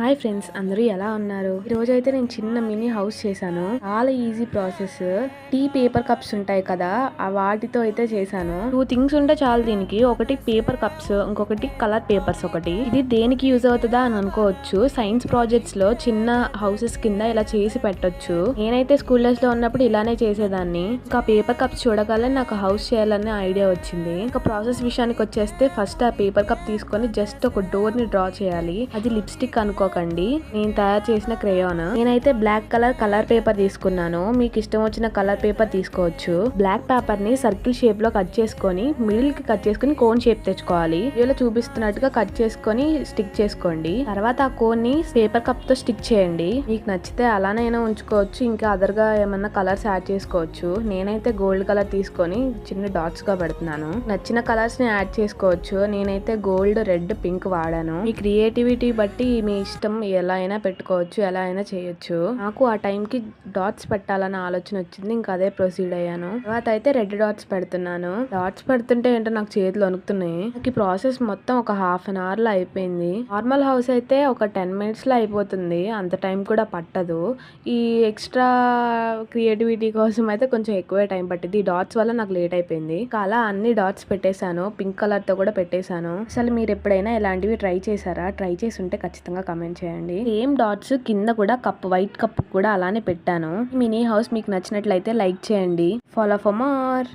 Hi friends, అందరూ ఎలా ఉన్నారు? ఈ రోజు అయితే నేను చిన్న మినీ హౌస్ చేశాను. చాలా easy process. Tea paper cups ఉంటాయి కదా, ఆ వాటితో అయితే చేశాను. 2 థింగ్స్ ఉంటే చాలు దీనికి. ఒకటి పేపర్ కప్స్, ఇంకొకటి కలర్ పేపర్స్. ఒకటి ఇది దేనికి యూజ్ అవుతుందా అని అనుకోవచ్చు. సైన్స్ ప్రాజెక్ట్స్ లో చిన్న హౌసెస్ కింద ఇలా చేసి పెట్టొచ్చు. నేనైతే స్కూల్ డేస్ లో ఉన్నప్పుడు ఇలానే చేసేదాన్ని. ఇంకా పేపర్ కప్స్ చూడగానే నాకు హౌస్ చేయాలనే ఐడియా వచ్చింది. ఇంకా ప్రాసెస్ విషయానికి వచ్చేస్తే ఫస్ట్ ఆ పేపర్ కప్ తీసుకొని జస్ట్ ఒక డోర్ ని డ్రా చేయాలి. అది లిప్స్టిక్ అనుకోకండి, నేను తయారు చేసిన క్రేయాన్. నేనైతే బ్లాక్ కలర్ పేపర్ తీసుకున్నాను. మీకు ఇష్టం వచ్చిన కలర్ పేపర్ తీసుకోవచ్చు. బ్లాక్ పేపర్ ని సర్కిల్ షేప్ లో కట్ చేసుకొని మిడిల్ కి కట్ చేసుకుని కోన్ షేప్ తెచ్చుకోవాలి. వీడియోలో చూపిస్తున్నట్టుగా కట్ చేసుకొని స్టిక్ చేసుకోండి. తర్వాత ఆ కోన్ ని పేపర్ కప్ తో స్టిక్ చేయండి. మీకు నచ్చితే అలానైనా ఉంచుకోవచ్చు, ఇంకా అదర్ గా ఏమన్నా కలర్స్ యాడ్ చేసుకోవచ్చు. నేనైతే గోల్డ్ కలర్ తీసుకొని చిన్న డాట్స్ గా పెడుతున్నాను. నచ్చిన కలర్స్ ని యాడ్ చేసుకోవచ్చు. నేనైతే గోల్డ్, రెడ్, పింక్ వాడాను. మీ క్రియేటివిటీ బట్టి మీ ఇష్టం, ఎలా అయినా పెట్టుకోవచ్చు, ఎలా అయినా చేయొచ్చు. నాకు ఆ టైంకి డాట్స్ పెట్టాలన్న ఆలోచన వచ్చింది. ఇంకా అదే ప్రొసీడ్ అయ్యాను. తర్వాత అయితే రెడ్ డాట్స్ పెడుతున్నాను. డాట్స్ పెడుతుంటే ఏంటో నాకు చేతులు వణుకుతున్నాయి. నాకు ఈ ప్రాసెస్ మొత్తం ఒక హాఫ్ అన్ అవర్ లో అయిపోయింది. నార్మల్ హౌస్ అయితే ఒక 10 minutes లో అయిపోతుంది, అంత టైం కూడా పట్టదు. ఈ ఎక్స్ట్రా క్రియేటివిటీ కోసం అయితే కొంచెం ఎక్కువే టైం పట్టింది. ఈ డాట్స్ వల్ల నాకు లేట్ అయిపోయింది. అలా అన్ని డాట్స్ పెట్టేశాను. పింక్ కలర్ తో కూడా పెట్టేశాను. అసలు మీరు ఎప్పుడైనా ఇలాంటివి ట్రై చేశారా? ట్రై చేసి ఉంటే ఖచ్చితంగా కమెంట్ చేయండి. సేమ్ డాట్స్ కింద కూడా వైట్ కప్ కూడా అలానే పెట్టాను. మినీ హౌస్ మీకు నచ్చినట్లయితే లైక్ చేయండి. Follow for more.